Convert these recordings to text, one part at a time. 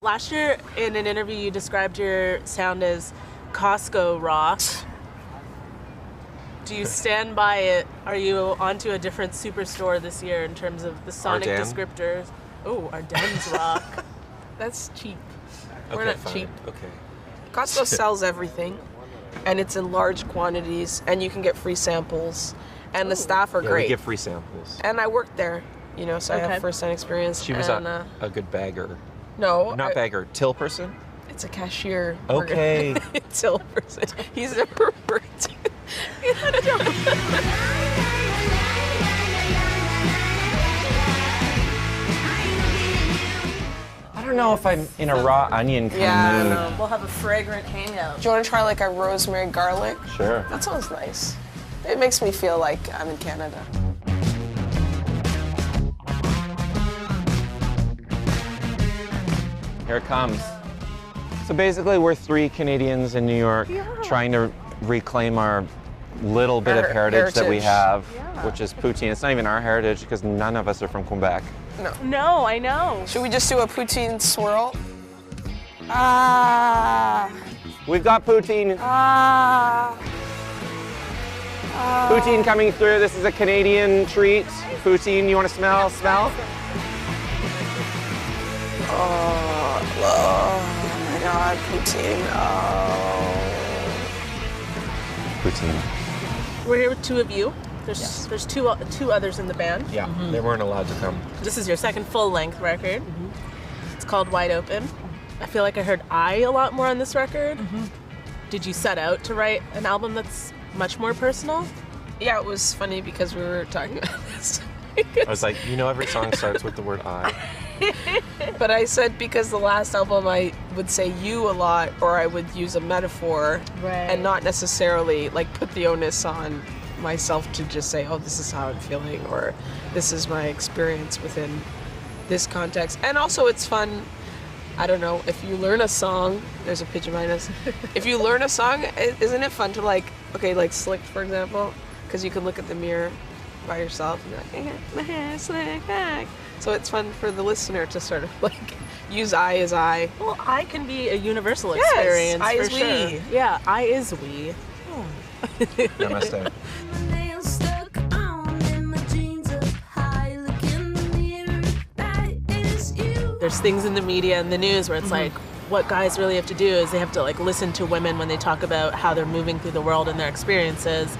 Last year, in an interview, you described your sound as Costco rock. Do you stand by it? Are you onto a different superstore this year in terms of the sonic descriptors? Oh, Ardennes rock. That's cheap. We're not cheap. Okay. Costco sells everything, and it's in large quantities, and you can get free samples, and the staff are great. We get free samples. And I worked there, you know, so I have first-hand experience. She was a good bagger. No. Not bagger, till person? It's a cashier. Okay. Till person. He's a pervert. I don't know if I'm in a raw onion kind of mood. We'll have a fragrant hangout. Do you want to try like a rosemary garlic? Sure. That sounds nice. It makes me feel like I'm in Canada. Here it comes. So basically, we're three Canadians in New York trying to reclaim our little bit of heritage that we have, which is poutine. It's not even our heritage because none of us are from Quebec. No, I know. Should we just do a poutine swirl? Ah. We've got poutine. Ah. Poutine coming through. This is a Canadian treat. Poutine, you want to smell? Smell? Oh my God, poutine. Oh. Poutine. We're here with two of you. There's two others in the band. Yeah, they weren't allowed to come. This is your second full-length record. It's called Wide Open. I feel like I heard I a lot more on this record. Did you set out to write an album that's much more personal? Yeah, it was funny because we were talking about this. I was like, you know, every song starts with the word I. But I said because the last album I would say you a lot, or I would use a metaphor, and not necessarily like put the onus on myself to just say, oh, this is how I'm feeling, or this is my experience within this context. And also it's fun, I don't know, if you learn a song, there's a pigeon behind us. If you learn a song, isn't it fun to like, okay, like Slick, for example, because you can look at the mirror by yourself and be like, my hair slick back. So it's fun for the listener to sort of like use I as I. Well, I can be a universal experience. I for is sure. we. Yeah, I is we. Namaste. There's things in the media and the news where it's like, what guys really have to do is they have to like listen to women when they talk about how they're moving through the world and their experiences.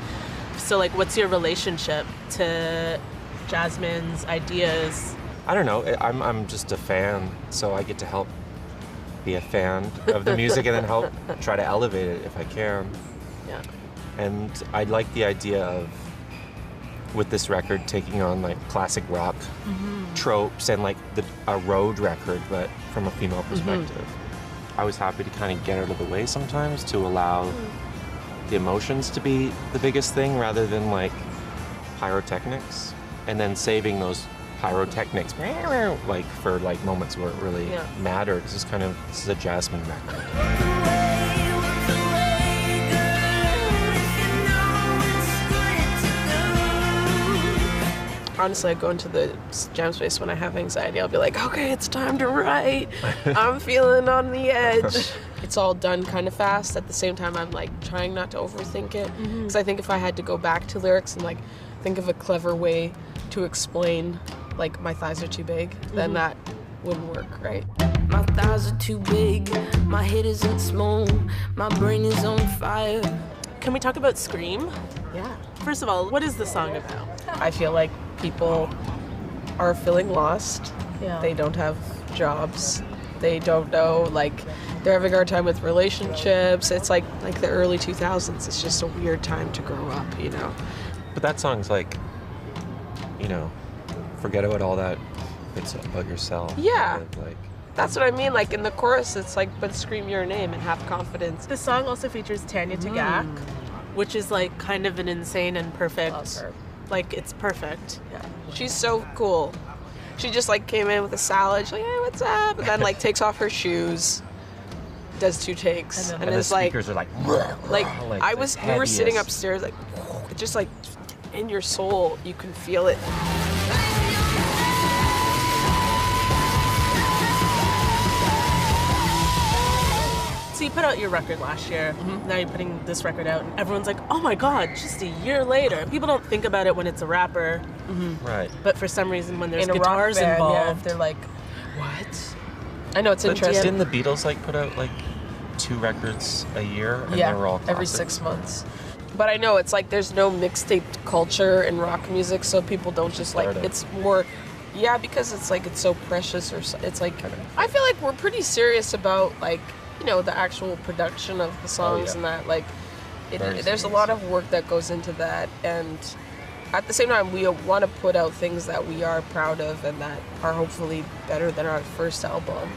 So like, what's your relationship to Jasmine's ideas? I don't know. I'm just a fan, so I get to help be a fan of the music and then help try to elevate it if I can. Yeah. And I like the idea of, with this record, taking on like classic rock tropes and like a road record, but from a female perspective. I was happy to kind of get out of the way sometimes to allow the emotions to be the biggest thing rather than like pyrotechnics, and then saving those pyrotechnics like for like moments where it really mattered. This is a Jasmine record. Honestly, I go into the jam space when I have anxiety. I'll be like, okay, it's time to write. I'm feeling on the edge. It's all done kind of fast. At the same time, I'm like trying not to overthink it. Because I think if I had to go back to lyrics and like think of a clever way to explain like my thighs are too big, then that wouldn't work, right? My thighs are too big, my head isn't small, my brain is on fire. Can we talk about Scream? Yeah. First of all, what is the song about? I feel like people are feeling lost. Yeah. They don't have jobs. They don't know, like, they're having a hard time with relationships. It's like the early 2000s. It's just a weird time to grow up, you know? But that song's like, you know, forget about all that. It's about yourself. Yeah. Kind of like, that's what I mean. Like in the chorus, it's like, but scream your name and have confidence. The song also features Tanya Tagaq, which is like kind of an insane and perfect. Love her. Like, it's perfect. Yeah. She's so cool. She just like came in with a salad. She's like, hey, what's up? And then like takes off her shoes, does 2 takes, and the is like, speakers are like we were sitting upstairs, like, it just like in your soul, you can feel it. So you put out your record last year. Now you're putting this record out, and everyone's like, "Oh my God!" Just a year later, people don't think about it when it's a rapper, Right. but for some reason, when there's In a rock guitars band, involved, they're like, what? I know, it's But interesting. didn't the Beatles like put out like 2 records a year, and they were all every classics? 6 months. But I know it's like there's no mixtape culture in rock music, so people don't just like, Started. it's more, yeah, because it's like it's so precious, or it's like, I feel like we're pretty serious about like, you know, the actual production of the songs yeah. and that, like, Very there's a serious. lot of work that goes into that, and at the same time, we want to put out things that we are proud of and that are hopefully better than our first album.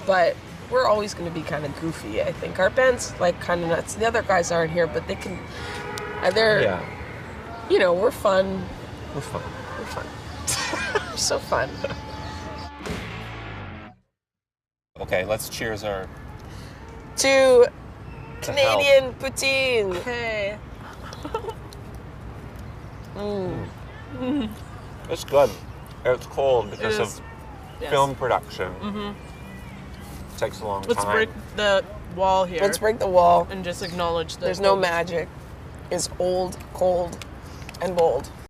But we're always going to be kind of goofy, I think. Our band's like kind of nuts. The other guys aren't here, but they can, they're, Yeah, you know, we're fun. we're fun. We're fun. We're so fun. Okay, let's cheers our To Canadian poutine. hey, It's good. It's cold because It of is. Yes. film production. Takes a long let's time. break the wall here Let's break the wall. and just acknowledge that There's no magic. It's old, cold, and bold.